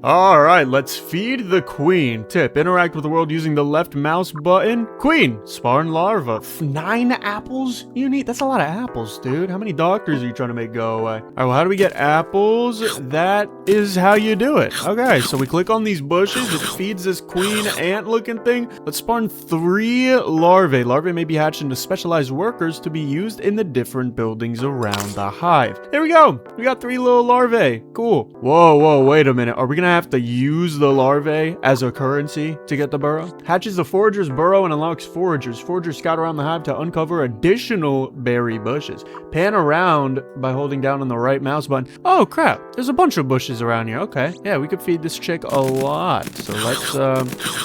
All right, let's feed the queen. Tip, interact with the world using the left mouse button. Queen, spawn larva. 9 apples you need? That's a lot of apples, dude. How many doctors are you trying to make go away? All right, well, how do we get apples? That is how you do it. Okay, so we click on these bushes. It feeds this queen ant-looking thing. Let's spawn 3 larvae. Larvae may be hatched into specialized workers to be used in the different buildings around the hive. There we go. We got 3 little larvae. Cool. Whoa, wait a minute. Are we gonna have to use the larvae as a currency to get the burrow? Hatches the forager's burrow and unlocks foragers. Foragers scout around the hive to uncover additional berry bushes. Pan around by holding down on the right mouse button. Oh crap, there's a bunch of bushes around here. Okay, yeah, we could feed this chick a lot. So let's,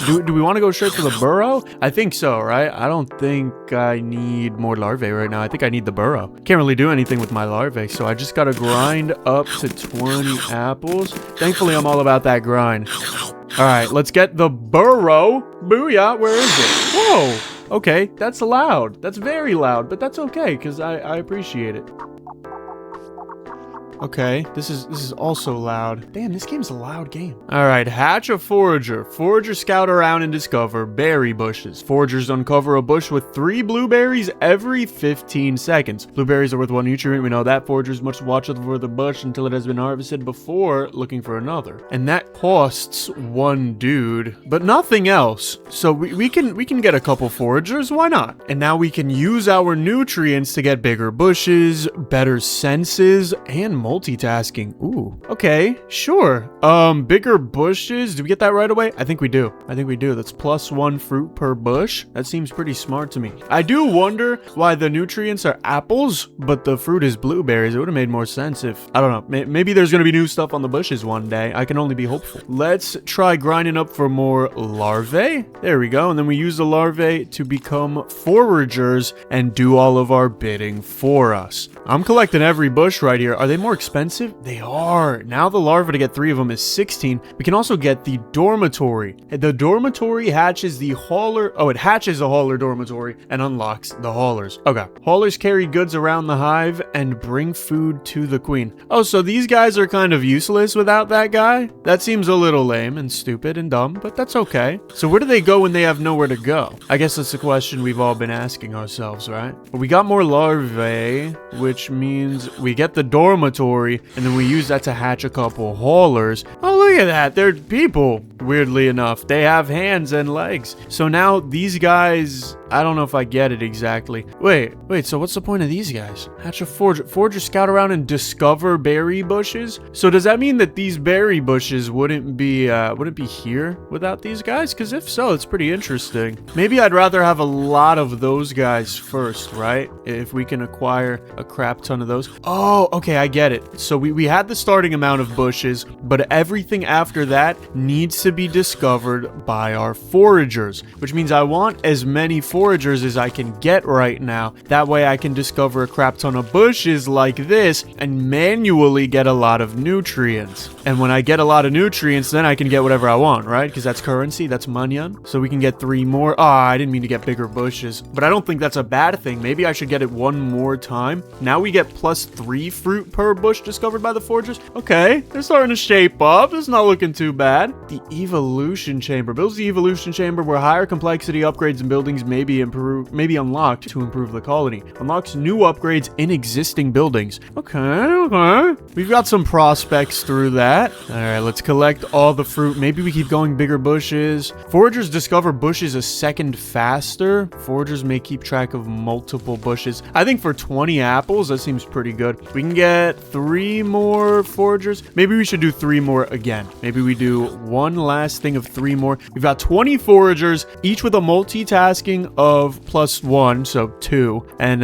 do we want to go straight for the burrow? I think so, right? I don't think I need more larvae right now. I think I need the burrow. Can't really do anything with my larvae, so I just gotta grind up to 20 apples. Thankfully, I'm all about that grind. All right, let's get the burrow. Booyah, where is it? Whoa, okay, that's loud. That's very loud, but that's okay, because I appreciate it. Okay, this is also loud. Damn, this game's a loud game. All right, hatch a forager. Foragers scout around and discover berry bushes. Foragers uncover a bush with 3 blueberries every 15 seconds. Blueberries are worth 1 nutrient. We know that. Foragers must watch over the bush until it has been harvested before looking for another. And that costs 1 dude, but nothing else. So we can get a couple foragers. Why not? And now we can use our nutrients to get bigger bushes, better senses, and multitasking. Ooh, okay, sure. Bigger bushes. Do we get that right away? I think we do. That's +1 fruit per bush. That seems pretty smart to me. I do wonder why the nutrients are apples, but the fruit is blueberries. It would have made more sense if, I don't know, maybe there's gonna be new stuff on the bushes one day. I can only be hopeful. Let's try grinding up for more larvae. There we go. And then we use the larvae to become foragers and do all of our bidding for us. I'm collecting every bush right here. Are they more expensive? They are. Now the larva to get 3 of them is 16. We can also get the dormitory. The dormitory hatches the hauler. Oh, it hatches a hauler dormitory and unlocks the haulers. Okay. Haulers carry goods around the hive and bring food to the queen. Oh, so these guys are kind of useless without that guy? That seems a little lame and stupid and dumb, but that's okay. So where do they go when they have nowhere to go? I guess that's a question we've all been asking ourselves, right? But we got more larvae, which means we get the dormitory, and then we use that to hatch a couple haulers. Oh, look at that. They're people, weirdly enough. They have hands and legs. So now these guys, I don't know if I get it exactly. Wait, so what's the point of these guys? Hatch a forager. Foragers scout around and discover berry bushes. So does that mean that these berry bushes wouldn't be here without these guys? Because if so, it's pretty interesting. Maybe I'd rather have a lot of those guys first, right? If we can acquire a crap ton of those. Oh, okay, I get it. So we had the starting amount of bushes, but everything after that needs to be discovered by our foragers, which means I want as many foragers as I can get right now. That way I can discover a crap ton of bushes like this and manually get a lot of nutrients. And when I get a lot of nutrients, then I can get whatever I want, right? Because that's currency, that's money. So we can get 3 more. Oh, I didn't mean to get bigger bushes, but I don't think that's a bad thing. Maybe I should get it 1 more time. Now we get +3 fruit per bush discovered by the foragers. Okay, they're starting to shape up. It's not looking too bad. The evolution chamber builds the evolution chamber where higher complexity upgrades in buildings may be unlocked to improve the colony. Unlocks new upgrades in existing buildings. Okay. We've got some prospects through that. All right, let's collect all the fruit. Maybe we keep going bigger bushes. Foragers discover bushes a second faster. Foragers may keep track of multiple bushes. I think for 20 apples, that seems pretty good. We can get 3 more foragers. Maybe we should do 3 more again. Maybe we do 1 last thing of 3 more. We've got 20 foragers, each with a multitasking of +1, so 2, and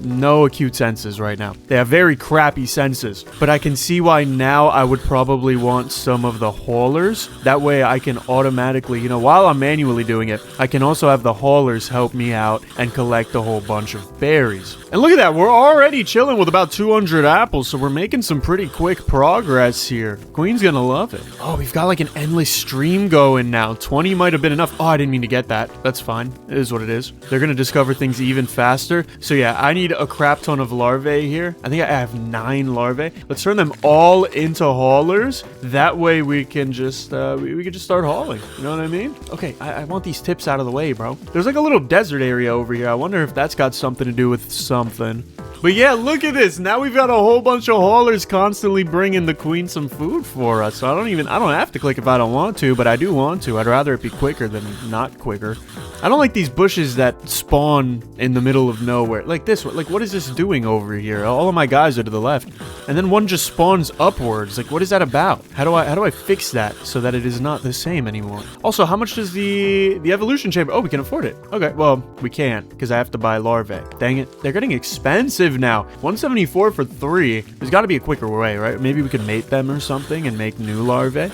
no acute senses right now. They have very crappy senses, but I can see why now I would probably want some of the haulers. That way I can automatically, while I'm manually doing it, I can also have the haulers help me out and collect a whole bunch of berries. And look at that, we're already chilling with about 200 apples, so we're making some pretty quick progress here. Queen's gonna love it. Oh, we've got like an endless stream going now. 20 might have been enough. Oh, I didn't mean to get that. That's fine. It is what it is. is. They're gonna discover things even faster. So yeah, I need a crap ton of larvae here. I think I have 9 larvae. Let's turn them all into haulers. That way we can just we can just start hauling. You know what I mean? Okay, I want these tips out of the way, bro. There's like a little desert area over here. I wonder if that's got something to do with something. But yeah, look at this. Now we've got a whole bunch of haulers constantly bringing the queen some food for us. So I don't have to click if I don't want to, but I do want to. I'd rather it be quicker than not quicker. I don't like these bushes that spawn in the middle of nowhere. Like this one. Like, what is this doing over here? All of my guys are to the left. And then one just spawns upwards. Like, what is that about? How do I fix that so that it is not the same anymore? Also, how much does the evolution chamber? Oh, we can afford it. Okay, well, we can't because I have to buy larvae. Dang it. They're getting expensive now. 174 for 3. There's got to be a quicker way, right? Maybe we could mate them or something and make new larvae.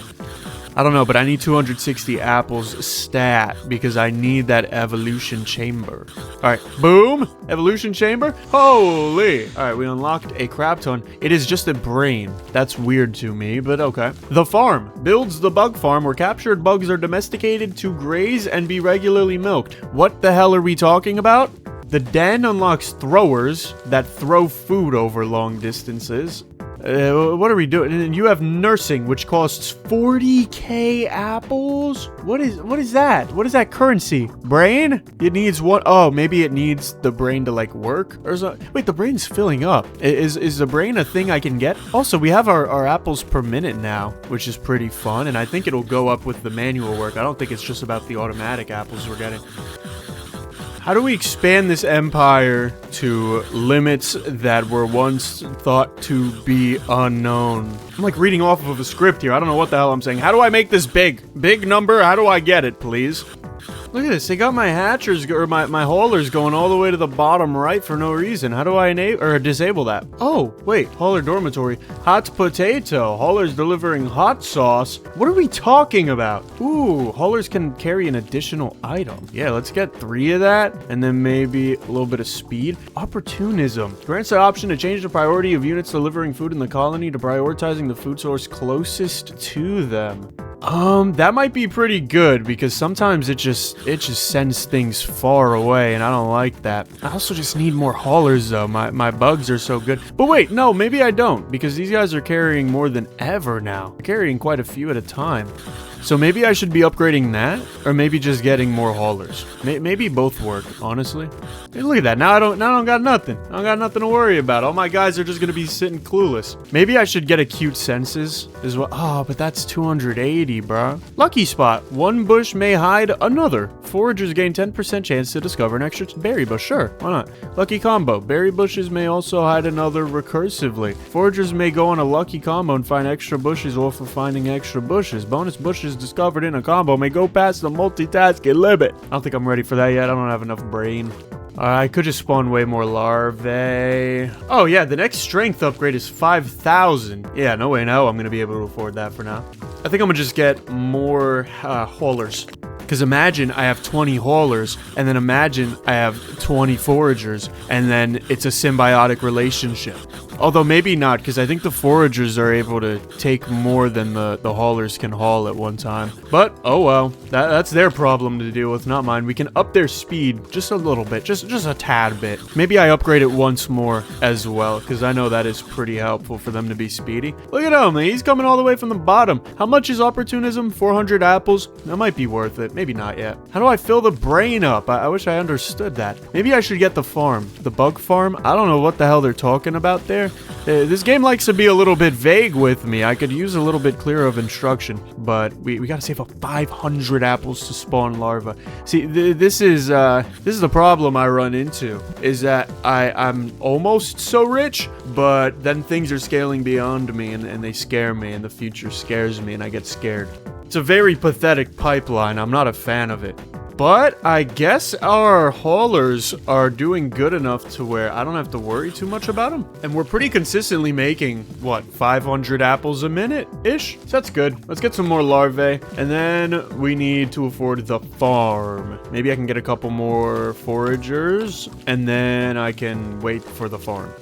I don't know, but I need 260 apples stat because I need that evolution chamber. All right, boom, evolution chamber. Holy. All right, we unlocked a crap ton. It is just a brain. That's weird to me, but okay. The farm builds the bug farm where captured bugs are domesticated to graze and be regularly milked. What the hell are we talking about? The den unlocks throwers that throw food over long distances. What are we doing? And you have nursing, which costs 40k apples? What is that? What is that currency? Brain? It needs what? Oh, maybe it needs the brain to like work or something. Wait, the brain's filling up. Is the brain a thing I can get? Also, we have our apples per minute now, which is pretty fun. And I think it'll go up with the manual work. I don't think it's just about the automatic apples we're getting. How do we expand this empire to limits that were once thought to be unknown? I'm like reading off of a script here. I don't know what the hell I'm saying. How do I make this big? Big number? How do I get it, please? Look at this. They got my hatchers or my haulers going all the way to the bottom right for no reason. How do I enable or disable that? Oh, wait. Hauler dormitory. Hot potato. Haulers delivering hot sauce. What are we talking about? Ooh, haulers can carry an additional item. Yeah, let's get 3 of that. And then maybe a little bit of speed. Opportunism. Grants the option to change the priority of units delivering food in the colony to prioritizing the food source closest to them. That might be pretty good because sometimes it just sends things far away and I don't like that. I also just need more haulers though. My bugs are so good. But wait, no, maybe I don't because these guys are carrying more than ever now. They're carrying quite a few at a time. So maybe I should be upgrading that, or maybe just getting more haulers. Maybe both work, honestly. Hey, look at that. Now I don't got nothing. I don't got nothing to worry about. All my guys are just gonna be sitting clueless. Maybe I should get a cute census as well. Oh, but that's 280, bro. Lucky spot. One bush may hide another. Foragers gain 10% chance to discover an extra berry bush. Sure, why not? Lucky combo. Berry bushes may also hide another recursively. Foragers may go on a lucky combo and find extra bushes or for finding extra bushes. Bonus bushes discovered in a combo may go past the multitasking limit. I don't think I'm ready for that yet. I don't have enough brain. I could just spawn way more larvae. Oh yeah, the next strength upgrade is 5,000. Yeah, no way now I'm gonna be able to afford that for now. I think I'm gonna just get more haulers. Because imagine I have 20 haulers, and then imagine I have 20 foragers, and then it's a symbiotic relationship. Although maybe not, because I think the foragers are able to take more than the haulers can haul at one time. But, oh well, that's their problem to deal with, not mine. We can up their speed just a little bit, just a tad bit. Maybe I upgrade it once more as well, because I know that is pretty helpful for them to be speedy. Look at him, he's coming all the way from the bottom. How much is opportunism? 400 apples? That might be worth it. Maybe not yet. How do I fill the brain up? I wish I understood that. Maybe I should get the farm. The bug farm? I don't know what the hell they're talking about there. This game likes to be a little bit vague with me. I could use a little bit clearer of instruction, but we gotta save up 500 apples to spawn larvae. See, this is the problem I run into, is that I'm almost so rich, but then things are scaling beyond me and they scare me, and the future scares me and I get scared. It's a very pathetic pipeline. I'm not a fan of it. But I guess our haulers are doing good enough to where I don't have to worry too much about them. And we're pretty consistently making, what, 500 apples a minute-ish? So that's good. Let's get some more larvae. And then we need to afford the farm. Maybe I can get a couple more foragers, and then I can wait for the farm.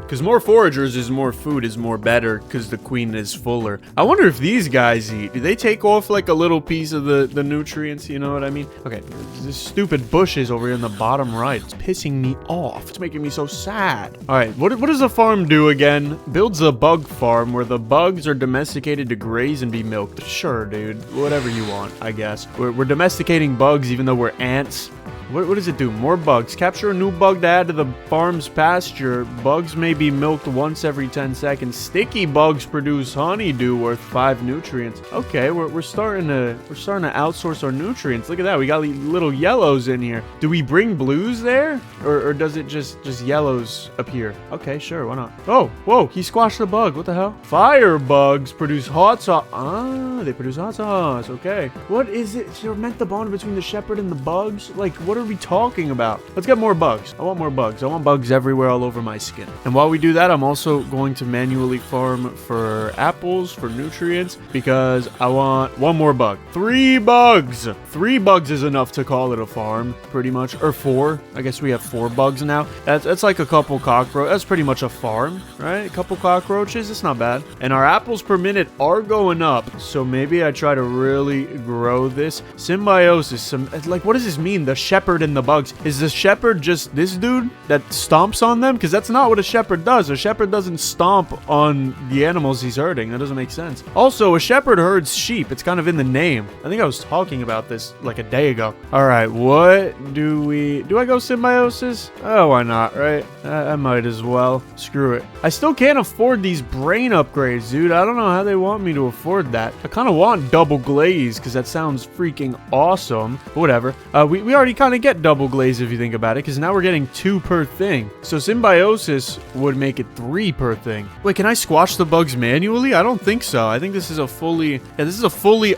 Because more foragers is more food is more better because the queen is fuller. I wonder if these guys eat. Do they take off like a little piece of the nutrients? You know what I mean? Okay, this stupid bush is over here in the bottom right. It's pissing me off. It's making me so sad. All right, what does a farm do again? Builds a bug farm where the bugs are domesticated to graze and be milked. Sure, dude. Whatever you want, I guess. We're domesticating bugs even though we're ants. What does it do? More bugs. Capture a new bug to add to the farm's pasture. Bugs may be milked once every 10 seconds. Sticky bugs produce honeydew worth 5 nutrients. Okay, we're starting to outsource our nutrients. Look at that. We got little yellows in here. Do we bring blues there? Or does it just yellows appear? Okay, sure, why not? Oh, whoa, he squashed the bug. What the hell? Fire bugs produce hot sauce. Ah, they produce hot sauce. Okay. What is it? You're meant the bond between the shepherd and the bugs? Like, what are we talking about? Let's get more bugs. I want more bugs. I want bugs everywhere all over my skin. And while we do that, I'm also going to manually farm for apples, for nutrients, because I want one more bug. 3 bugs. 3 bugs is enough to call it a farm, pretty much. Or 4. I guess we have 4 bugs now. That's like a couple cockroaches. That's pretty much a farm, right? A couple cockroaches. It's not bad. And our apples per minute are going up. So maybe I try to really grow this. Symbiosis. Like, what does this mean? The shepherd and the bugs. Is the shepherd just this dude that stomps on them? Because that's not what a shepherd does. A shepherd doesn't stomp on the animals he's herding. That doesn't make sense. Also, a shepherd herds sheep. It's kind of in the name. I think I was talking about this like a day ago. All right, what do I go symbiosis? Oh, why not, right? I might as well. Screw it. I still can't afford these brain upgrades, dude. I don't know how they want me to afford that. I kind of want double glaze because that sounds freaking awesome. But whatever. We already kind of get double glaze if you think about it, because now we're getting 2 per thing. So symbiosis would make it 3 per thing. Wait, can I squash the bugs manually? I don't think so. I think this is a fully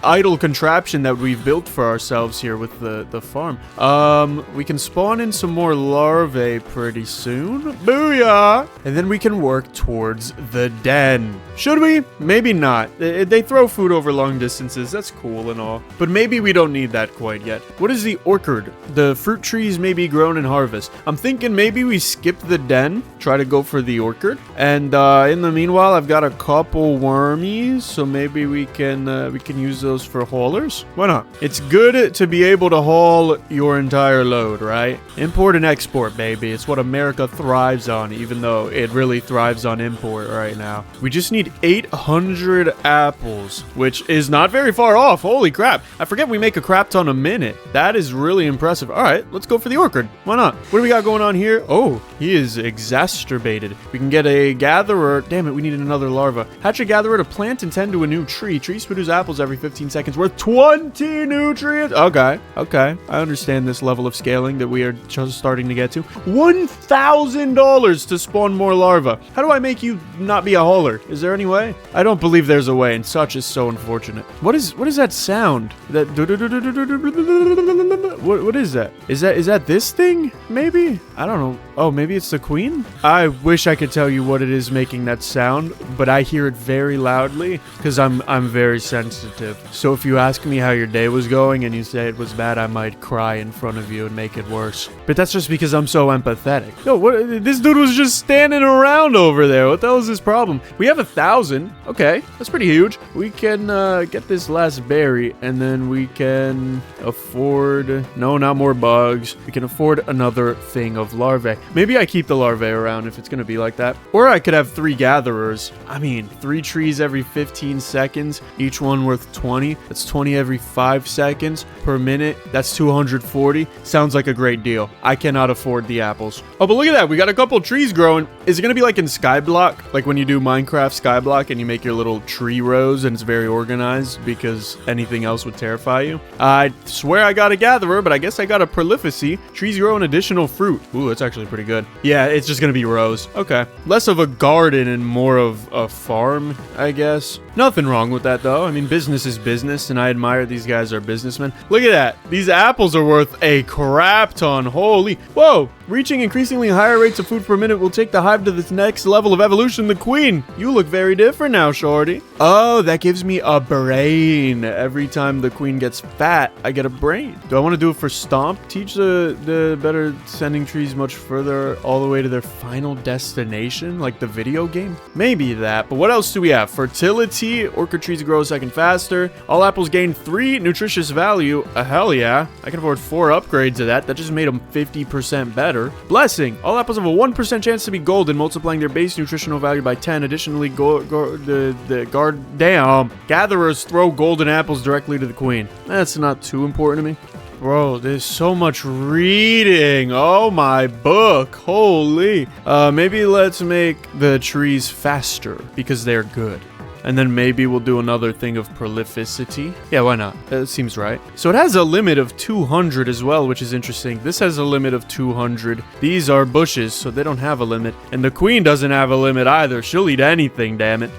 idle contraption that we've built for ourselves here with the farm. We can spawn in some more larvae pretty soon. Booyah! And then we can work towards the den. Should we? Maybe not. They throw food over long distances. That's cool and all. But maybe we don't need that quite yet. What is the orchard? The fruit trees may be grown and harvest. I'm thinking maybe we skip the den, try to go for the orchard. And in the meanwhile, I've got a couple wormies, so maybe we can use those for haulers. Why not? It's good to be able to haul your entire load, right? Import and export, baby. It's what America thrives on, even though it really thrives on import right now. We just need 800 apples, which is not very far off. Holy crap. I forget we make a crap ton a minute. That is really impressive. All right, let's go for the orchard. Why not? What do we got going on here? Oh, he is exacerbated. We can get a gatherer. Damn it, we needed another larva. Hatch a gatherer to plant and tend to a new tree. Trees produce apples every 15 seconds worth 20 nutrients. Okay. I understand this level of scaling that we are just starting to get to. $1,000 to spawn more larvae. How do I make you not be a hauler? Is there any way? I don't believe there's a way, and such is so unfortunate. What is that sound? That what is that? Is that this thing? Maybe? I don't know. Oh, maybe it's the queen? I wish I could tell you what it is making that sound, but I hear it very loudly because I'm very sensitive. So if you ask me how your day was going and you say it was bad, I might cry in front of you and make it worse. But that's just because I'm so empathetic. Yo, what? This dude was just standing around over there. What the hell is his problem? We have 1,000. Okay, that's pretty huge. We can get this last berry, and then we can afford... No, not more bugs. We can afford another thing of larvae. Maybe I keep the larvae around if it's going to be like that. Or I could have 3 gatherers. I mean, 3 trees every 15 seconds, each one worth 20. That's 20 every 5 seconds per minute. That's 240. Sounds like a great deal. I cannot afford the apples. Oh, but look at that. We got a couple trees growing. Is it going to be like in Skyblock? Like when you do Minecraft Skyblock and you make your little tree rows and it's very organized because anything else would terrify you? I swear I got a gatherer, but I guess I got a prolificy. Trees grow an additional fruit. Ooh, that's actually pretty good. Yeah, it's just gonna be rows. Okay. Less of a garden and more of a farm, I guess. Nothing wrong with that, though. I mean, business is business, and I admire these guys are businessmen. Look at that. These apples are worth a crap ton. Holy... Whoa! Reaching increasingly higher rates of food per minute will take the hive to this next level of evolution. The queen. You look very different now, shorty. Oh, that gives me a brain. Every time the queen gets fat, I get a brain. Do I want to do it for stomp? Teach the better sending trees much further all the way to their final destination, like the video game? Maybe that, but what else do we have? Fertility. Orchard trees grow a second faster. All apples gain 3 nutritious value. Hell yeah. I can afford 4 upgrades of that. That just made them 50% better. Blessing. All apples have a 1% chance to be golden, multiplying their base nutritional value by 10. Additionally, gatherers throw golden apples directly to the queen. That's not too important to me. Bro, there's so much reading. Oh, my book. Holy. Maybe let's make the trees faster because they're good. And then maybe we'll do another thing of prolificity. Yeah, why not? That seems right. So it has a limit of 200 as well, which is interesting. This has a limit of 200. These are bushes, so they don't have a limit. And the queen doesn't have a limit either. She'll eat anything, damn it.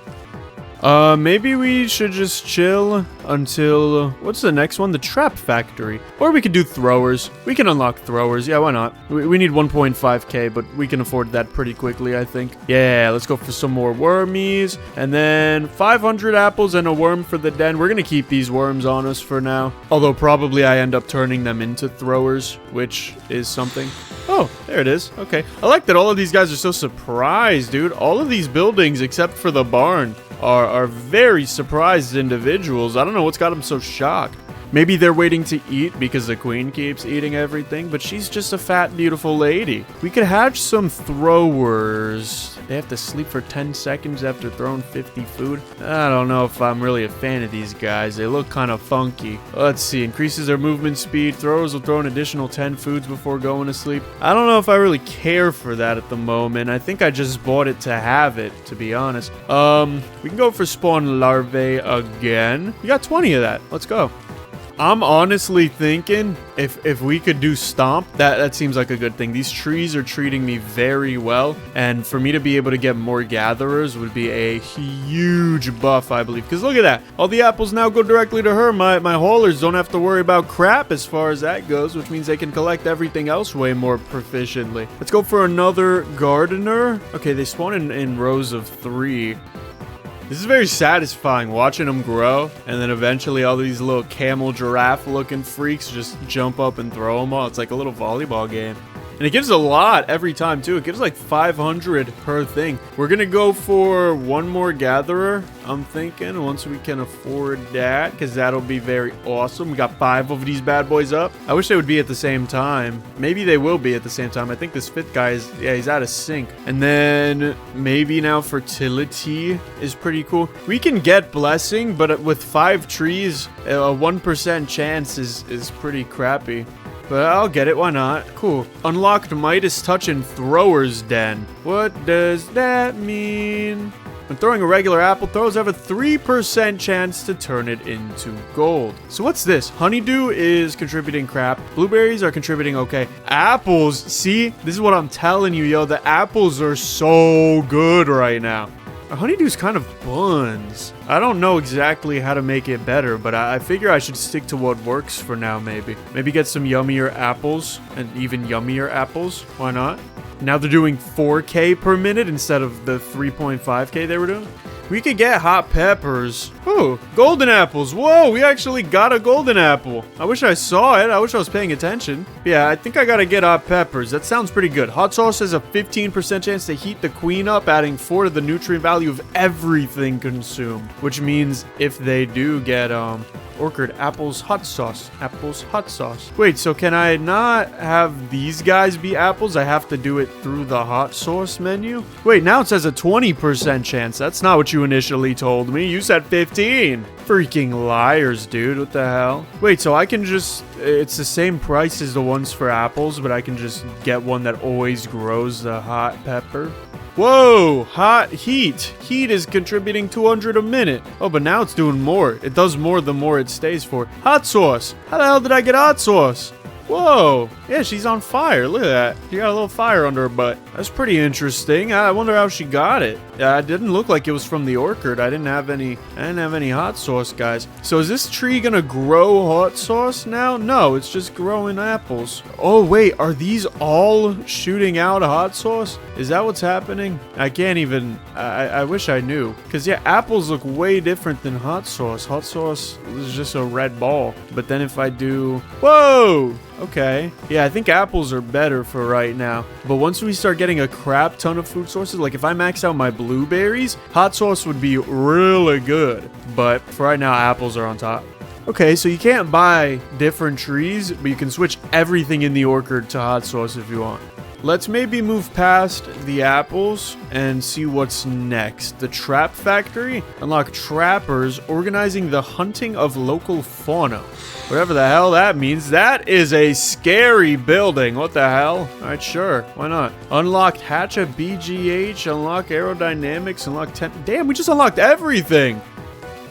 Maybe we should just chill until, what's the next one? The trap factory. Or we could do throwers. We can unlock throwers. Yeah, why not? We need 1.5k, but we can afford that pretty quickly, I think. Yeah, let's go for some more wormies. And then 500 apples and a worm for the den. We're gonna keep these worms on us for now. Although probably I end up turning them into throwers, which is something. Oh, there it is. Okay. I like that all of these guys are so surprised, dude. All of these buildings, except for the barn, are very surprised individuals. I don't know what's got them so shocked. Maybe they're waiting to eat because the queen keeps eating everything, but she's just a fat, beautiful lady. We could hatch some throwers. They have to sleep for 10 seconds after throwing 50 food. I don't know if I'm really a fan of these guys. They look kind of funky. Let's see. Increases their movement speed. Throwers will throw an additional 10 foods before going to sleep. I don't know if I really care for that at the moment. I think I just bought it to have it, to be honest. We can go for spawn larvae again. We got 20 of that. Let's go. I'm honestly thinking if we could do stomp, that seems like a good thing. These trees are treating me very well, and for me to be able to get more gatherers would be a huge buff, I believe. Because look at that. All the apples now go directly to her. My haulers don't have to worry about crap as far as that goes, which means they can collect everything else way more proficiently. Let's go for another gardener. Okay, they spawn in rows of 3. This is very satisfying, watching them grow, and then eventually all these little camel giraffe looking freaks just jump up and throw them all. It's like a little volleyball game. And it gives a lot every time, too. It gives like 500 per thing. We're going to go for one more gatherer, I'm thinking, once we can afford that, because that'll be very awesome. We got 5 of these bad boys up. I wish they would be at the same time. Maybe they will be at the same time. I think this 5th guy is, yeah, he's out of sync. And then maybe now fertility is pretty cool. We can get blessing, but with 5 trees, a 1% chance is pretty crappy. But I'll get it, why not? Cool. Unlocked Midas Touch in Thrower's Den. What does that mean? When throwing a regular apple, throws have a 3% chance to turn it into gold. So what's this? Honeydew is contributing crap. Blueberries are contributing okay. Apples, see? This is what I'm telling you, yo. The apples are so good right now. Honeydew's kind of buns. I don't know exactly how to make it better, but I figure I should stick to what works for now, maybe. Maybe get some yummier apples, and even yummier apples. Why not? Now they're doing 4K per minute instead of the 3.5K they were doing. We could get hot peppers. Oh, golden apples. Whoa, we actually got a golden apple. I wish I saw it. I wish I was paying attention. Yeah, I think I gotta get hot peppers. That sounds pretty good. Hot sauce has a 15% chance to heat the queen up, adding 4 to the nutrient value of everything consumed. Which means if they do get, orchard apples hot sauce. Apples hot sauce. Wait, so can I not have these guys be apples? I have to do it through the hot sauce menu? Wait, now it says a 20% chance. That's not what you initially told me. You said 15. Freaking liars, dude. What the hell? Wait, so I can just... It's the same price as the ones for apples, but I can just get one that always grows the hot pepper? Whoa, hot heat. Heat is contributing 200 a minute. Oh, but now it's doing more. It does more the more it stays for. Hot sauce. How the hell did I get hot sauce? Whoa, Yeah, she's on fire. Look at that. She got a little fire under her butt. That's pretty interesting. I wonder how she got it. It didn't look like it was from the orchard. I didn't have any hot sauce, guys. So is this tree gonna grow hot sauce now? No, it's just growing apples. Oh, wait. Are these all shooting out hot sauce? Is that what's happening? I can't even... I wish I knew. Because, yeah, apples look way different than hot sauce. Hot sauce is just a red ball. But then if I do... Whoa! Okay. Yeah, I think apples are better for right now. But once we start getting a crap ton of food sources, like if I max out my blueberries, hot sauce would be really good. But for right now, apples are on top. Okay, so you can't buy different trees, but you can switch everything in the orchard to hot sauce if you want. Let's maybe move past the apples and see what's next. The trap factory. Unlock trappers organizing the hunting of local fauna. Whatever the hell that means. That is a scary building. What the hell? Alright, sure. Why not? Unlocked hatch a BGH. Unlock aerodynamics. Unlock temp. Damn, we just unlocked everything.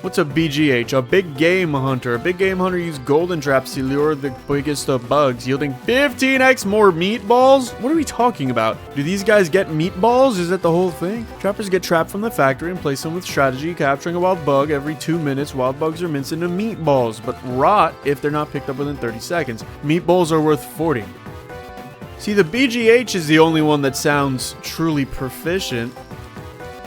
What's a BGH? A big game hunter. A big game hunter uses golden traps to lure the biggest of bugs, yielding 15x more meatballs? What are we talking about? Do these guys get meatballs? Is that the whole thing? Trappers get trapped from the factory and place them with strategy, capturing a wild bug every 2 minutes. Wild bugs are minced into meatballs, but rot if they're not picked up within 30 seconds. Meatballs are worth 40. See, the BGH is the only one that sounds truly proficient.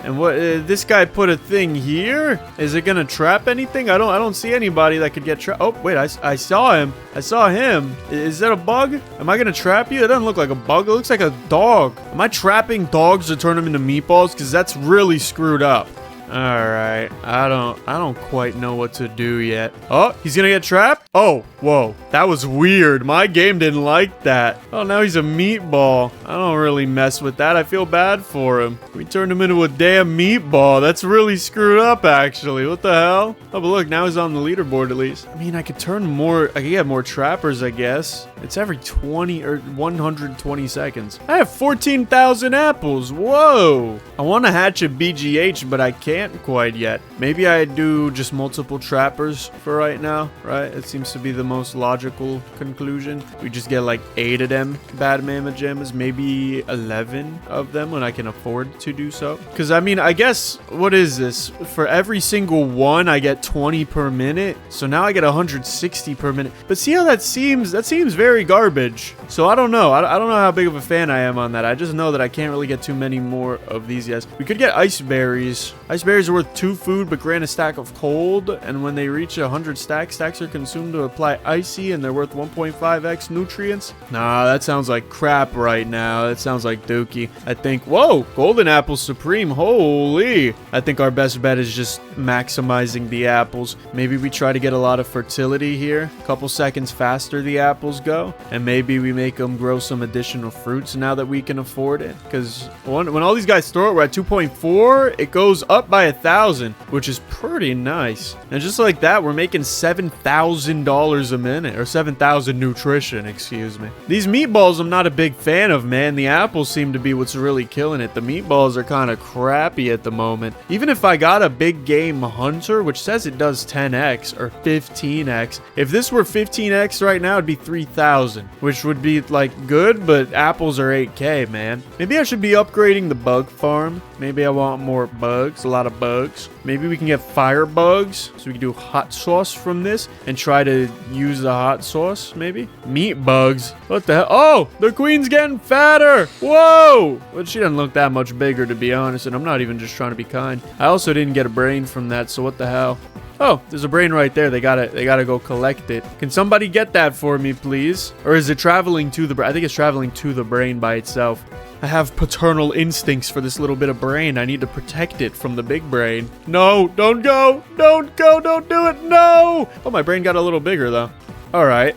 And what this guy put a thing here? Is it gonna trap anything? I don't see anybody that could get trapped. Oh wait, I saw him. I saw him. Is that a bug? Am I gonna trap you? It doesn't look like a bug. It looks like a dog. Am I trapping dogs to turn them into meatballs? Because that's really screwed up. Alright, I don't quite know what to do yet. Oh, he's gonna get trapped? Oh, whoa, that was weird. My game didn't like that. Oh, now he's a meatball. I don't really mess with that. I feel bad for him. We turned him into a damn meatball. That's really screwed up, actually. What the hell? Oh, but look, now he's on the leaderboard at least. I mean, I could get more trappers, I guess. It's every 20 or 120 seconds. I have 14,000 apples. Whoa. I want to hatch a BGH, but I can't quite yet. Maybe I do just multiple trappers for right now, right? It seems to be the most logical conclusion. We just get like 8 of them bad mamma jammas, maybe 11 of them when I can afford to do so. Because I mean, I guess, what is this? For every single one, I get 20 per minute. So now I get 160 per minute. But see how that seems? That seems very garbage. So I don't know. I don't know how big of a fan I am on that. I just know that I can't really get too many more of these guys. We could get ice berries. Ice berries are worth 2 food, but grant a stack of cold. And when they reach 100 stacks are consumed to apply icy, and they're worth 1.5x nutrients. Nah, that sounds like crap right now. That sounds like dookie. I think, whoa, golden apple supreme. Holy. I think our best bet is just maximizing the apples. Maybe we try to get a lot of fertility here. A couple seconds faster the apples go. And maybe we make them grow some additional fruits now that we can afford it. Because when all these guys throw it, we're at 2.4. It goes up by 1,000, which is pretty nice. And just like that, we're making $7,000 a minute, or 7,000 nutrition, excuse me. These meatballs I'm not a big fan of, man. The apples seem to be what's really killing it. The meatballs are kind of crappy at the moment. Even if I got a big game hunter, which says it does 10x or 15x, if this were 15x right now, it'd be 3,000, which would be like good, but apples are 8k, man. Maybe I should be upgrading the bug farm. Maybe I want more bugs, a lot of bugs. Maybe we can get fire bugs, so we can do hot sauce from this and try to use the hot sauce, maybe? Meat bugs. What the hell? Oh, the queen's getting fatter. Whoa. But she doesn't look that much bigger, to be honest, and I'm not even just trying to be kind. I also didn't get a brain from that, so what the hell? Oh, there's a brain right there. They gotta go collect it. Can somebody get that for me, please? Or is it traveling to the brain? I think it's traveling to the brain by itself. I have paternal instincts for this little bit of brain. I need to protect it from the big brain. No, don't go. Don't go. Don't do it. No. Oh, my brain got a little bigger, though. All right,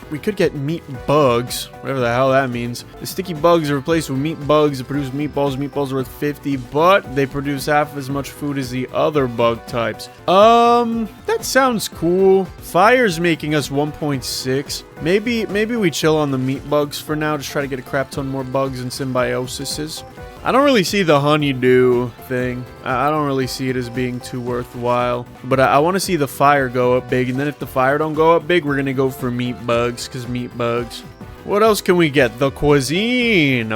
we could get meat bugs, whatever the hell that means. The sticky bugs are replaced with meat bugs that produce meatballs. Meatballs are worth 50, but they produce half as much food as the other bug types. That sounds cool. Fire's making us 1.6. Maybe we chill on the meat bugs for now. Just try to get a crap ton more bugs and symbiosises. I don't really see the honeydew thing. I don't really see it as being too worthwhile. But I want to see the fire go up big. And then if the fire don't go up big, we're going to go for meat bugs. Because meat bugs. What else can we get? The Cuisine.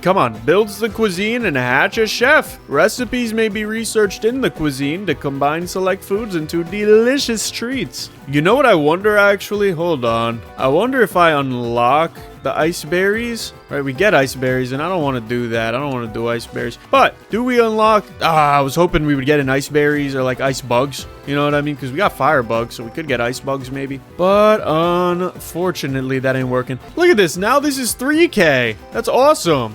Come on, builds the Cuisine and hatch a chef. Recipes may be researched in the Cuisine to combine select foods into delicious treats. You know what I wonder actually? Hold on. I wonder if I unlock the ice berries. Right, we get ice berries, and I don't want to do that. I don't want to do ice berries. But do we unlock? I was hoping we would get an ice berries or like ice bugs. You know what I mean? Because we got fire bugs, so we could get ice bugs maybe. But unfortunately, that ain't working. Look at this. Now this is 3K. That's awesome.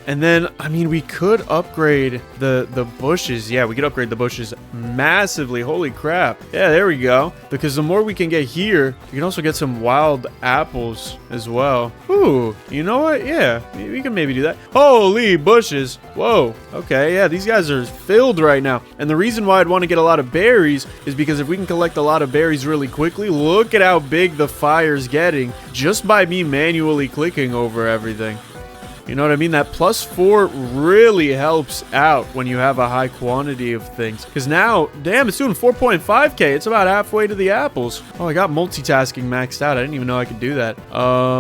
And then, I mean, we could upgrade the bushes. Yeah, we could upgrade the bushes massively. Holy crap. Yeah, there we go. Because the more we can get here, we can also get some wild apples as well. Ooh, you know what? Yeah, we can maybe do that. Holy bushes. Whoa. Okay, yeah, these guys are filled right now. And the reason why I'd want to get a lot of berries is because if we can collect a lot of berries really quickly, look at how big the fire's getting just by me manually clicking over everything. You know what I mean? That +4 really helps out when you have a high quantity of things. Because now, damn, it's doing 4.5K. It's about halfway to the apples. Oh, I got multitasking maxed out. I didn't even know I could do that.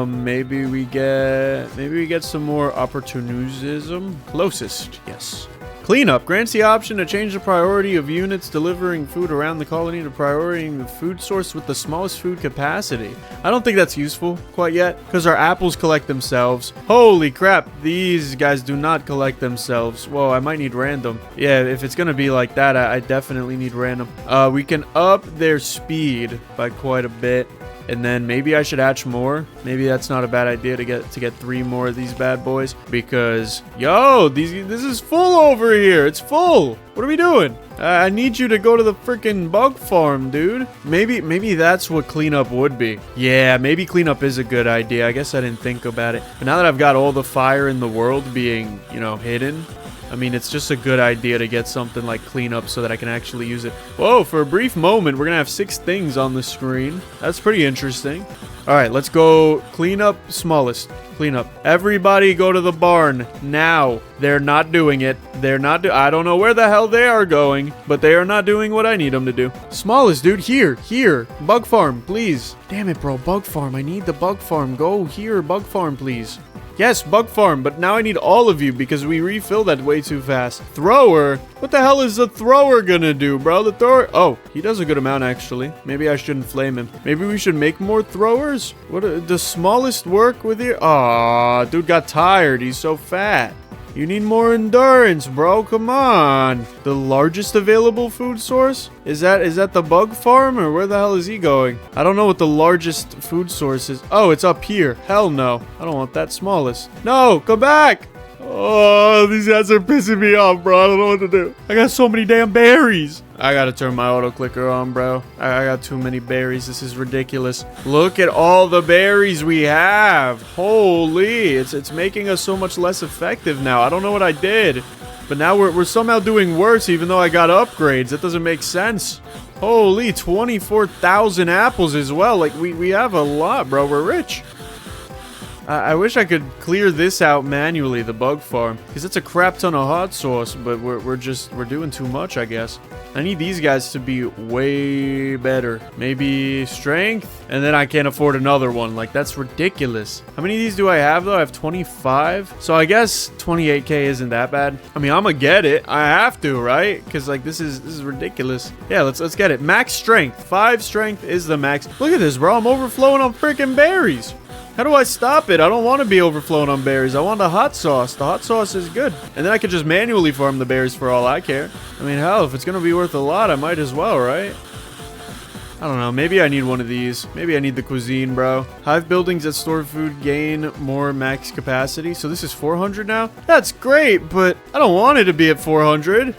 Maybe we get some more opportunism. Closest, yes. Cleanup grants the option to change the priority of units delivering food around the colony to prioritizing the food source with the smallest food capacity. I don't think that's useful quite yet because our apples collect themselves. Holy crap, these guys do not collect themselves. Whoa, I might need random. Yeah, if it's gonna be like that, I definitely need random. We can up their speed by quite a bit. And then maybe I should hatch more. Maybe that's not a bad idea to get 3 more of these bad boys. Because, yo, this is full over here. It's full. What are we doing? I need you to go to the freaking bug farm, dude. Maybe that's what cleanup would be. Yeah, maybe cleanup is a good idea. I guess I didn't think about it. But now that I've got all the fire in the world being, you know, hidden, I mean, it's just a good idea to get something like cleanup so that I can actually use it. Whoa, for a brief moment, we're going to have 6 things on the screen. That's pretty interesting. All right, let's go clean up smallest. Clean up. Everybody go to the barn now. They're not doing it. I don't know where the hell they are going, but they are not doing what I need them to do. Smallest, dude, here. Bug farm, please. Damn it, bro, bug farm. I need the bug farm. Go here, bug farm, please. Yes, bug farm, but now I need all of you because we refill that way too fast. Thrower? What the hell is the thrower gonna do, bro? The thrower... Oh, he does a good amount, actually. Maybe I shouldn't flame him. Maybe we should make more throwers? What? The smallest work with you? Aw, dude got tired. He's so fat. You need more endurance, bro. Come on. The largest available food source? Is that the bug farm, or where the hell is he going? I don't know what the largest food source is. Oh, it's up here. Hell no. I don't want that smallest. No, come back. Oh, these guys are pissing me off, bro. I don't know what to do. I got so many damn berries. I gotta turn my auto clicker on, bro. I got too many berries. This is ridiculous. Look at all the berries we have. Holy, it's making us so much less effective now. I don't know what I did, but now we're somehow doing worse even though I got upgrades. That doesn't make sense. Holy, 24,000 apples as well. Like, we have a lot, bro. We're rich. I wish I could clear this out manually, the bug farm, because it's a crap ton of hot sauce, but we're doing too much, I guess. I need these guys to be way better. Maybe strength, and then I can't afford another one. Like, that's ridiculous. How many of these do I have, though? I have 25. So I guess 28K isn't that bad. I mean, I'm gonna get it. I have to, right? Because, like, this is ridiculous. Yeah, let's get it. Max strength. 5 strength is the max. Look at this, bro. I'm overflowing on freaking berries. How do I stop it? I don't want to be overflowing on berries. I want the hot sauce. The hot sauce is good. And then I could just manually farm the berries for all I care. I mean, hell, if it's going to be worth a lot, I might as well, right? I don't know. Maybe I need one of these. Maybe I need the Cuisine, bro. Hive buildings that store food gain more max capacity. So this is 400 now? That's great, but I don't want it to be at 400.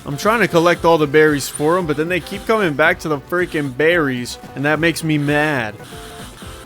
I'm trying to collect all the berries for them, but then they keep coming back to the freaking berries, and that makes me mad.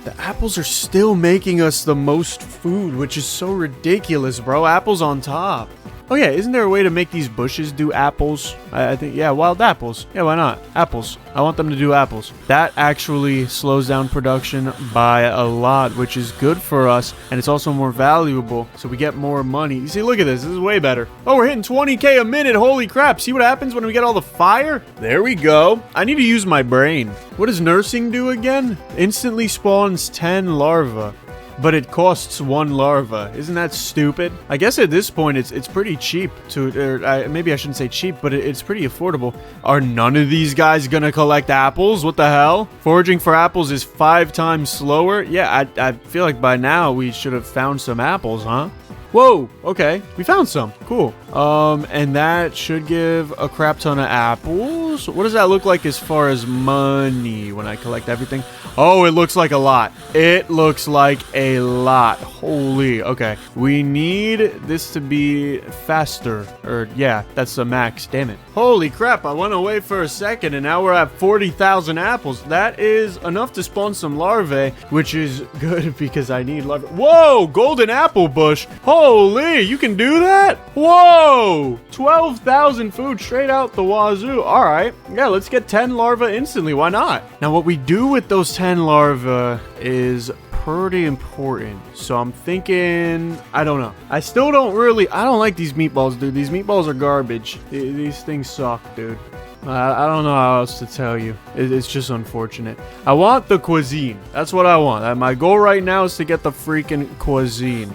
The apples are still making us the most food, which is so ridiculous, bro. Apples on top. Oh yeah, isn't there a way to make these bushes do apples? I think, yeah, wild apples. Yeah, why not? Apples. I want them to do apples. That actually slows down production by a lot, which is good for us, and it's also more valuable, so we get more money. You see, look at this. This is way better. Oh, we're hitting 20K a minute. Holy crap. See what happens when we get all the fire? There we go. I need to use my brain. What does nursing do again? Instantly spawns 10 larvae. But it costs 1 larva. Isn't that stupid? I guess at this point, it's pretty cheap to... maybe I shouldn't say cheap, but it's pretty affordable. Are none of these guys gonna collect apples? What the hell? Foraging for apples is 5 times slower? Yeah, I feel like by now we should have found some apples, huh? Whoa, okay. We found some. Cool. And that should give a crap ton of apples. What does that look like as far as money when I collect everything? Oh, it looks like a lot. It looks like a lot. Holy, okay. We need this to be faster. Or, yeah, that's the max. Damn it. Holy crap, I went away for a second and now we're at 40,000 apples. That is enough to spawn some larvae, which is good because I need larvae. Whoa, golden apple bush. Holy, you can do that? Whoa, 12,000 food straight out the wazoo. All right, yeah, let's get 10 larvae instantly. Why not? Now, what we do with those 10 larvae is pretty important. So I'm thinking, I don't know. I don't like these meatballs, dude. These meatballs are garbage. These things suck, dude. I don't know how else to tell you. It's just unfortunate. I want the cuisine. That's what I want. My goal right now is to get the freaking cuisine.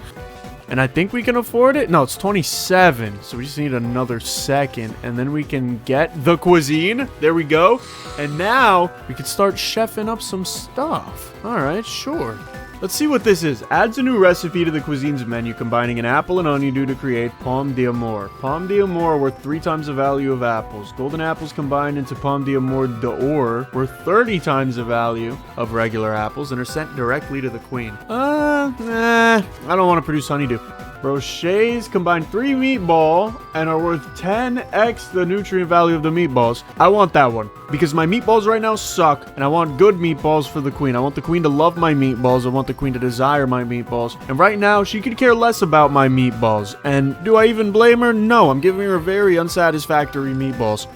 And I think we can afford it. No, it's 27. So we just need another second. And then we can get the cuisine. There we go. And now we can start chefing up some stuff. All right, sure. Let's see what this is. Adds a new recipe to the cuisine's menu, combining an apple and honeydew to create pomme d'amour. Pomme d'amour are worth 3 times the value of apples. Golden apples combined into pomme d'amour d'or worth 30 times the value of regular apples and are sent directly to the queen. I don't want to produce honeydew. Brochets combine 3 meatball and are worth 10x the nutrient value of the meatballs. I want that one because my meatballs right now suck and I want good meatballs for the queen. I want the queen to love my meatballs. I want the queen to desire my meatballs. And right now she could care less about my meatballs. And do I even blame her? No, I'm giving her very unsatisfactory meatballs.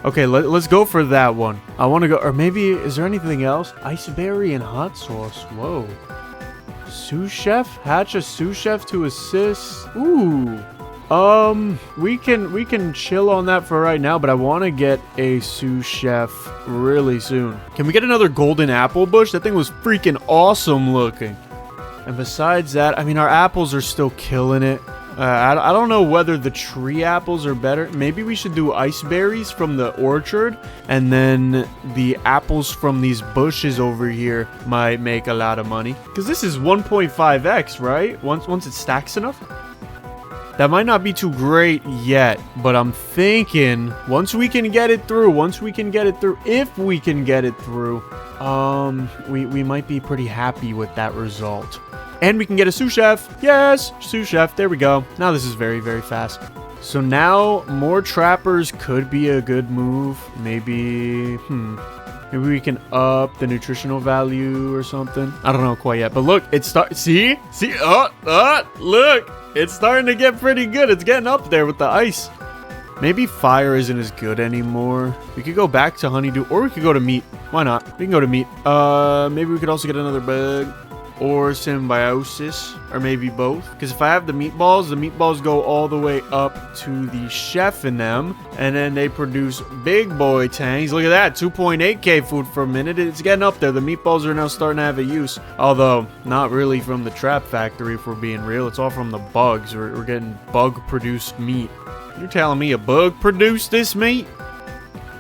Okay, let's go for that one. I want to go, or maybe, is there anything else? Iceberry and hot sauce. Whoa. Sous chef? Hatch a sous chef to assist. Ooh. We can chill on that for right now, but I want to get a sous chef really soon. Can we get another golden apple bush? That thing was freaking awesome looking. And besides that, I mean, our apples are still killing it. I don't know whether the tree apples are better. Maybe we should do iceberries from the orchard, and then the apples from these bushes over here might make a lot of money. Because this is 1.5x, right? Once it stacks enough? That might not be too great yet, but I'm thinking once we can get it through, if we can get it through, we might be pretty happy with that result. And we can get a sous chef. Yes, sous chef. There we go. Now this is very, very fast. So now more trappers could be a good move. Maybe we can up the nutritional value or something. I don't know quite yet. But look, it see? Look. It's starting to get pretty good. It's getting up there with the ice. Maybe fire isn't as good anymore. We could go back to honeydew, or we could go to meat. Why not? We can go to meat. Maybe we could also get another bug. Or symbiosis, or maybe both. Because if I have the meatballs go all the way up to the chef in them, and then they produce big boy tangs. Look at that, 2.8k food for a minute. It's getting up there. The meatballs are now starting to have a use. Although, not really from the trap factory, if we're being real. It's all from the bugs. We're getting bug-produced meat. You're telling me a bug produced this meat?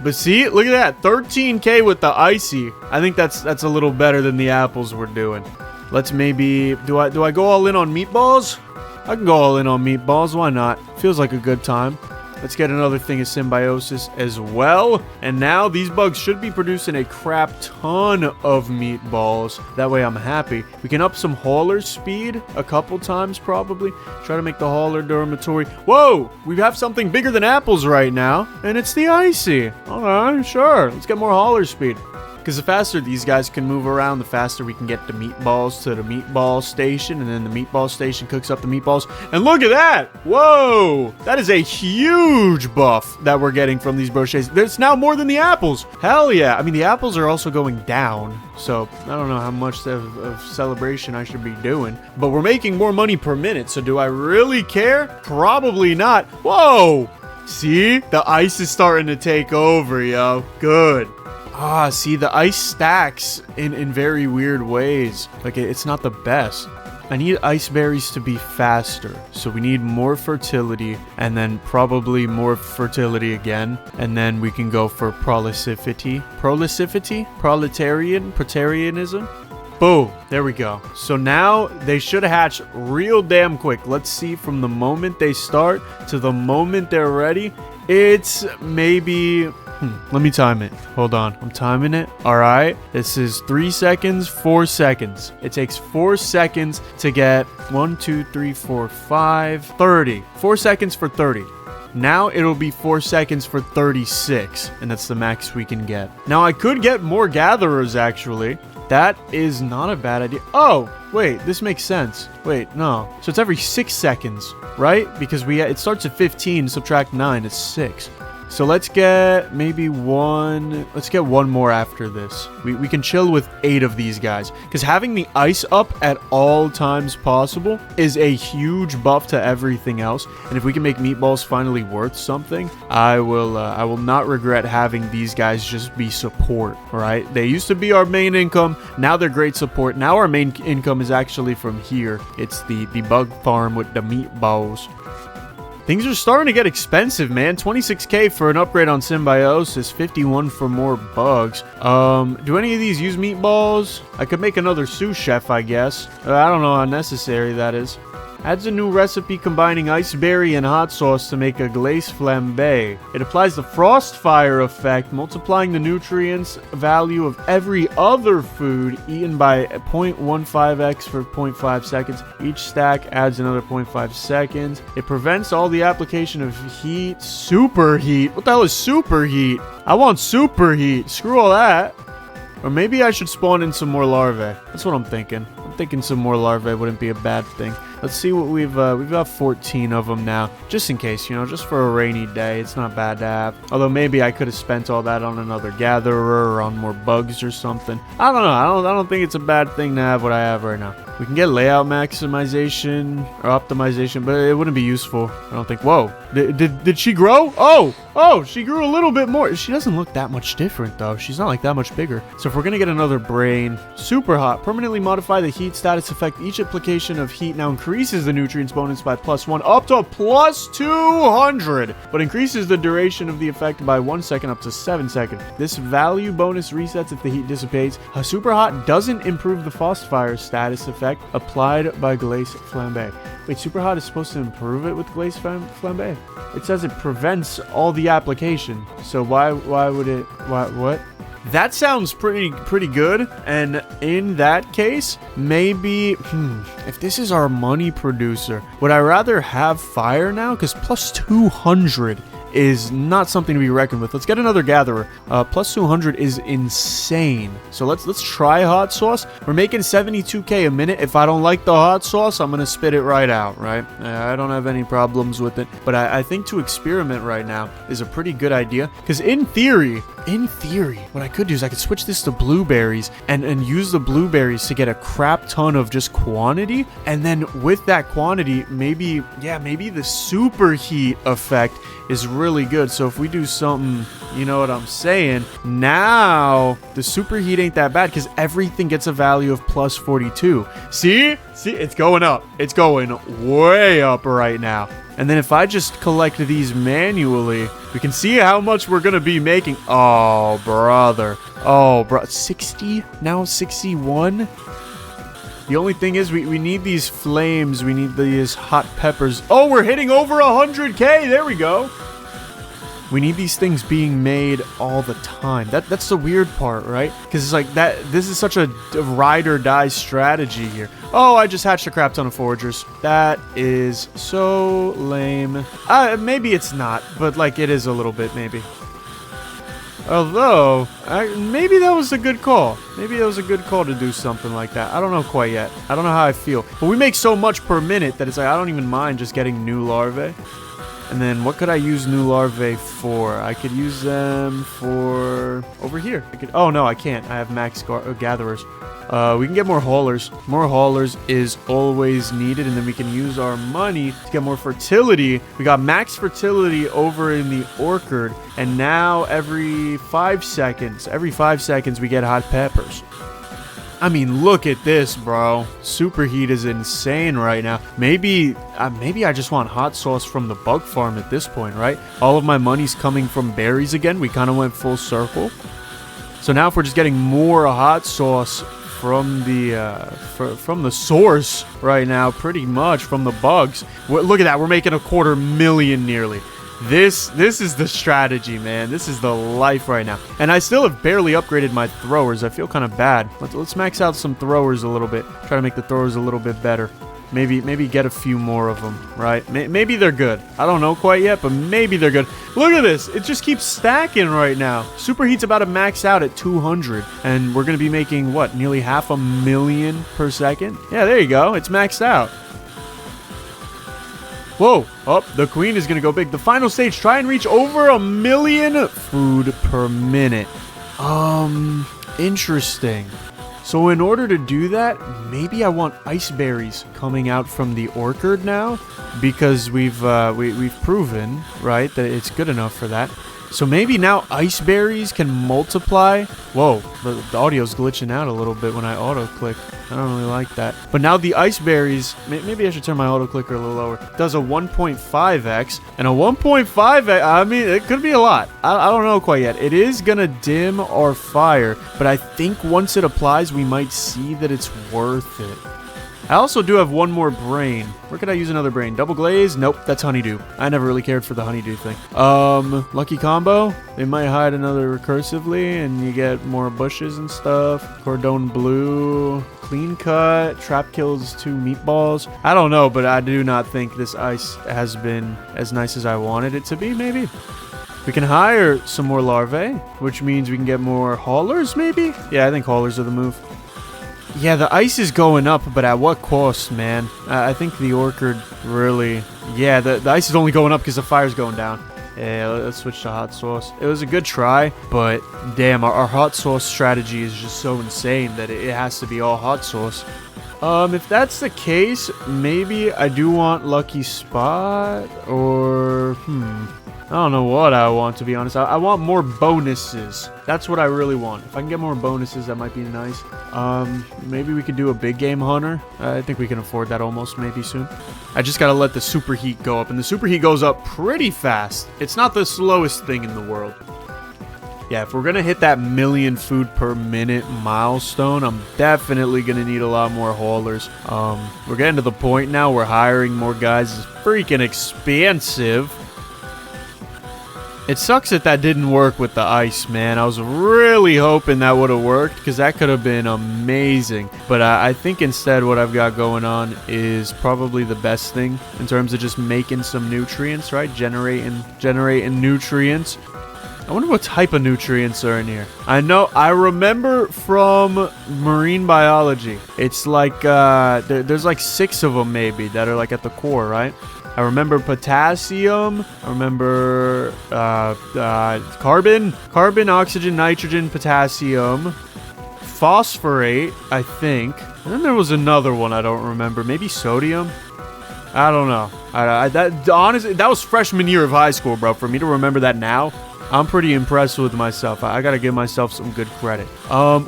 But see, look at that, 13k with the icy. I think that's a little better than the apples we're doing. Let's maybe, do I go all in on meatballs? I can go all in on meatballs, why not? Feels like a good time. Let's get another thing of symbiosis as well. And now these bugs should be producing a crap ton of meatballs. That way I'm happy. We can up some hauler speed a couple times probably. Try to make the hauler dormitory. Whoa! We have something bigger than apples right now. And it's the icy. Alright, sure. Let's get more hauler speed. Because the faster these guys can move around, the faster we can get the meatballs to the meatball station, and then the meatball station cooks up the meatballs. And look at that! Whoa! That is a huge buff that we're getting from these bushes. There's now more than the apples. Hell yeah! I mean, the apples are also going down, so I don't know how much of celebration I should be doing. But we're making more money per minute, so do I really care? Probably not. Whoa! See? The ice is starting to take over, yo. Good. Ah, see, the ice stacks in very weird ways. Like, it's not the best. I need ice berries to be faster. So we need more fertility, and then probably more fertility again. And then we can go for prolificity. Prolificity? Proletarianism? Boom. There we go. So now they should hatch real damn quick. Let's see, from the moment they start to the moment they're ready, it's maybe... let me time it. Hold on. I'm timing it. All right. This is 3 seconds, 4 seconds. It takes 4 seconds to get 1, 2, 3, 4, 5, 30. 4 seconds for 30. Now it'll be 4 seconds for 36. And that's the max we can get. Now I could get more gatherers, actually. That is not a bad idea. Oh, wait, this makes sense. Wait, no. So it's every 6 seconds, right? Because it starts at 15, subtract 9, it's 6. So let's get maybe one. Let's get one more after this. We can chill with 8 of these guys. Because having the ice up at all times possible is a huge buff to everything else. And if we can make meatballs finally worth something, I will not regret having these guys just be support. All right? They used to be our main income. Now they're great support. Now our main income is actually from here. It's the bug farm with the meatballs. Things are starting to get expensive, man. 26k for an upgrade on symbiosis, 51 for more bugs. Do any of these use meatballs? I could make another sous chef, I guess. I don't know how necessary that is. Adds a new recipe combining iceberry and hot sauce to make a glace flambe. It applies the frostfire effect, multiplying the nutrients value of every other food eaten by 0.15x for 0.5 seconds. Each stack adds another 0.5 seconds. It prevents all the application of heat. Superheat? What the hell is superheat? I want superheat. Screw all that. Or maybe I should spawn in some more larvae. That's what I'm thinking. I'm thinking some more larvae wouldn't be a bad thing. Let's see what we've got 14 of them now. Just in case, you know, just for a rainy day. It's not bad to have. Although maybe I could have spent all that on another gatherer or on more bugs or something. I don't know. I don't think it's a bad thing to have what I have right now. We can get layout maximization or optimization, but it wouldn't be useful. I don't think. Whoa. Did she grow? Oh, she grew a little bit more. She doesn't look that much different, though. She's not like that much bigger. So if we're going to get another brain, super hot, permanently modify the heat status effect. Each application of heat now increases the nutrients bonus by +1 up to +200, but increases the duration of the effect by 1 second up to 7 seconds. This value bonus resets if the heat dissipates. Super hot doesn't improve the frostfire status effect applied by glace flambe. Wait, super hot is supposed to improve it with glace flambe? It says it prevents all the application. So why would it? What? That sounds pretty good. And in that case, maybe if this is our money producer, would I rather have fire now? Because +200 is not something to be reckoned with. Let's get another gatherer. +200 is insane. So let's try hot sauce. We're making 72k a minute. If I don't like the hot sauce, I'm gonna spit it right out, right? I don't have any problems with it. But I think to experiment right now is a pretty good idea. Because in theory, what I could do is I could switch this to blueberries and use the blueberries to get a crap ton of just quantity. And then with that quantity, maybe the superheat effect is really good. So if we do something, you know what I'm saying, now the superheat ain't that bad because everything gets a value of +42. See, it's going up. It's going way up right now. And then if I just collect these manually, we can see how much we're going to be making. Oh, brother. 60? Now 61? The only thing is we need these flames. We need these hot peppers. Oh, we're hitting over 100k. There we go. We need these things being made all the time. That's the weird part, right? Because it's like that. This is such a ride or die strategy here. Oh, I just hatched a crap ton of foragers. That is so lame. Maybe it's not, but like it is a little bit, maybe. Although, maybe that was a good call. Maybe that was a good call to do something like that. I don't know quite yet. I don't know how I feel. But we make so much per minute that it's like I don't even mind just getting new larvae. And then what could I use new larvae for? I could use them for over here. Oh no, I can't. I have max gatherers. We can get more haulers. More haulers is always needed, and then we can use our money to get more fertility. We got max fertility over in the orchard, and now every 5 seconds we get hot peppers. I mean, look at this, bro. Superheat is insane right now. Maybe I just want hot sauce from the bug farm at this point, right? All of my money's coming from berries again. We kind of went full circle. So now if we're just getting more hot sauce from the source right now, pretty much from the bugs. Look at that. We're making $250,000 nearly. This is the strategy, man. This is the life right now. And I still have barely upgraded my throwers. I feel kind of bad. Let's max out some throwers a little bit. Try to make the throwers a little bit better. Maybe get a few more of them, right? Maybe they're good. I don't know quite yet, but maybe they're good. Look at this. It just keeps stacking right now. Superheat's about to max out at 200. And we're going to be making, what, nearly 500,000 per second? Yeah, there you go. It's maxed out. Whoa. Oh, the queen is going to go big. The final stage, try and reach over 1 million food per minute. Interesting. So in order to do that, maybe I want ice berries coming out from the orchard now, because we've proven, right, that it's good enough for that. So maybe now ice berries can multiply. Whoa, the audio's glitching out a little bit when I auto-click. I don't really like that. But now the ice berries, maybe I should turn my auto-clicker a little lower, does a 1.5x. And a 1.5x, I mean, it could be a lot. I don't know quite yet. It is going to dim our fire, but I think once it applies, we might see that it's worth it. I also do have one more brain. Where could I use another brain? Double glaze? Nope, that's honeydew. I never really cared for the honeydew thing. Lucky combo? They might hide another recursively and you get more bushes and stuff. Cordon bleu. Clean cut. Trap kills 2 meatballs. I don't know, but I do not think this ice has been as nice as I wanted it to be, maybe. We can hire some more larvae, which means we can get more haulers, maybe? Yeah, I think haulers are the move. Yeah, the ice is going up, but at what cost, man? I think the orchard really... Yeah, the ice is only going up because the fire's going down. Yeah, let's switch to hot sauce. It was a good try, but damn, our hot sauce strategy is just so insane that it has to be all hot sauce. If that's the case, maybe I do want Lucky Spot, or... I don't know what I want, to be honest. I want more bonuses. That's what I really want. If I can get more bonuses, that might be nice. Maybe we could do a big game hunter. I think we can afford that almost maybe soon. I just gotta let the superheat go up, and the superheat goes up pretty fast. It's not the slowest thing in the world. Yeah, if we're gonna hit that 1 million food per minute milestone, I'm definitely gonna need a lot more haulers. We're getting to the point now where hiring more guys is freaking expensive. It sucks that didn't work with the ice, man. I was really hoping that would have worked, because that could have been amazing. But I think instead what I've got going on is probably the best thing in terms of just making some nutrients, right? Generating nutrients. I wonder what type of nutrients are in here. I remember from marine biology. It's like, there's like 6 of them maybe that are like at the core, right? I remember potassium. I remember carbon, oxygen, nitrogen, potassium, phosphorate, I think. And then there was another one I don't remember. Maybe sodium. I don't know. Honestly, that was freshman year of high school, bro. For me to remember that now, I'm pretty impressed with myself. I gotta give myself some good credit.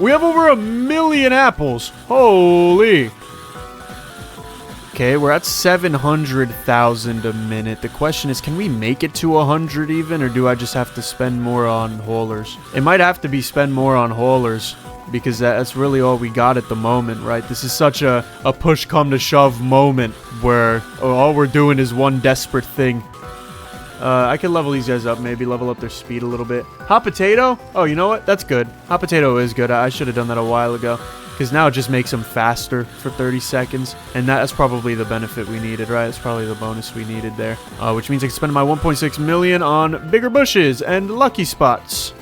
We have over 1 million apples. Holy. Okay, we're at 700,000 a minute. The question is, can we make it to 100 even, or do I just have to spend more on haulers? It might have to be spend more on haulers, because that's really all we got at the moment, right? This is such a push come to shove moment where all we're doing is one desperate thing. I could level these guys up, maybe level up their speed a little bit. Hot potato? Oh, you know what? That's good. Hot potato is good. I should have done that a while ago. Because now it just makes them faster for 30 seconds. And that's probably the benefit we needed, right? That's probably the bonus we needed there. Which means I can spend my 1.6 million on bigger bushes and lucky spots.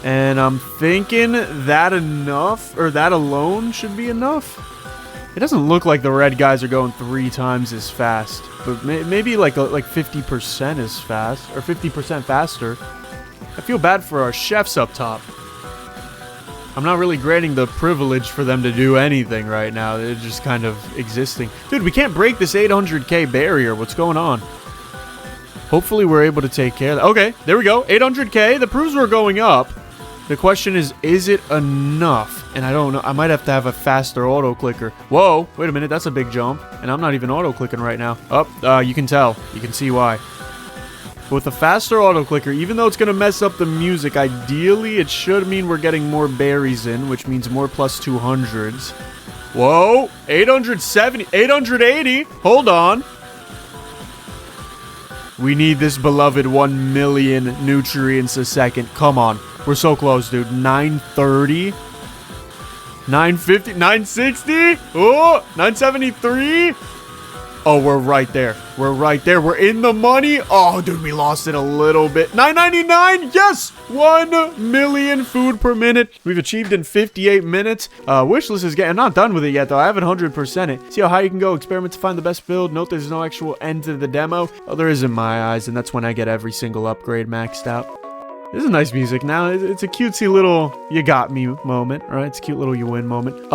And I'm thinking that enough, or that alone should be enough. It doesn't look like the red guys are going 3 times as fast, but maybe like 50% as fast, or 50% faster. I feel bad for our chefs up top. I'm not really granting the privilege for them to do anything right now. They're just kind of existing. Dude, we can't break this 800k barrier. What's going on? Hopefully we're able to take care of that. Okay, there we go. 800k. The proofs were going up. The question is it enough? And I don't know. I might have to have a faster auto-clicker. Whoa, wait a minute. That's a big jump. And I'm not even auto-clicking right now. Oh, you can tell. You can see why. With a faster auto-clicker, even though it's going to mess up the music, ideally it should mean we're getting more berries in, which means more plus 200s. Whoa, 870, 880. Hold on. We need this beloved 1 million nutrients a second. Come on. We're so close, dude. 930. 950. 960. Oh, 973. Oh, we're right there. We're right there. We're in the money. Oh, dude, we lost it a little bit. 999. Yes. 1 million food per minute. We've achieved in 58 minutes. Wishlist is getting... I'm not done with it yet, though. I haven't 100% it. See how high you can go. Experiment to find the best build. Note there's no actual end to the demo. Oh, there is in my eyes, and that's when I get every single upgrade maxed out. This is nice music now. It's a cutesy little you got me moment, right? It's a cute little you win moment.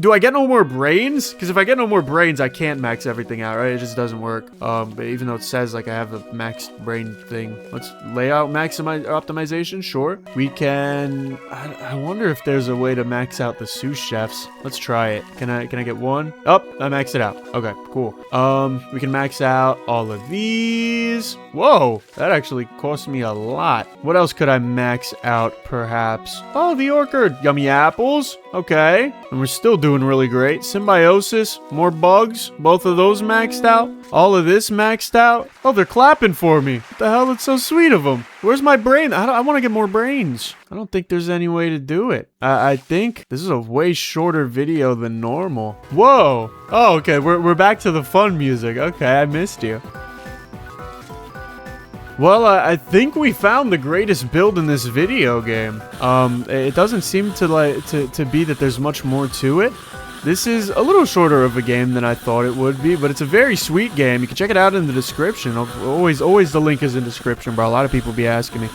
Do I get no more brains? Because if I get no more brains, I can't max everything out, right? It just doesn't work. But even though it says like I have a maxed brain thing. Let's layout optimization, sure. We can... I wonder if there's a way to max out the sous chefs. Let's try it. Can I get one? Oh, I maxed it out. Okay, cool. We can max out all of these. Whoa, that actually cost me a lot. What else could I max out, perhaps? Oh, the orchard. Yummy apples. Okay. And we're still doing really great. Symbiosis. More bugs. Both of those maxed out. All of this maxed out. Oh, they're clapping for me. What the hell? It's so sweet of them. Where's my brain? I want to get more brains. I don't think there's any way to do it. I think this is a way shorter video than normal. Whoa. Oh, okay. We're back to the fun music. Okay, I missed you. Well, I think we found the greatest build in this video game. It doesn't seem to be that there's much more to it. This is a little shorter of a game than I thought it would be, but it's a very sweet game. You can check it out in the description. Always the link is in the description, bro. A lot of people be asking me.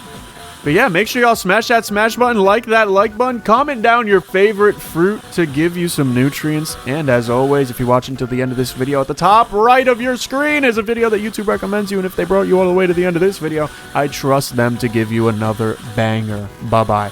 But yeah, make sure y'all smash that smash button, like that like button, comment down your favorite fruit to give you some nutrients. And as always, if you're watching till the end of this video, at the top right of your screen is a video that YouTube recommends you. And if they brought you all the way to the end of this video, I trust them to give you another banger. Bye-bye.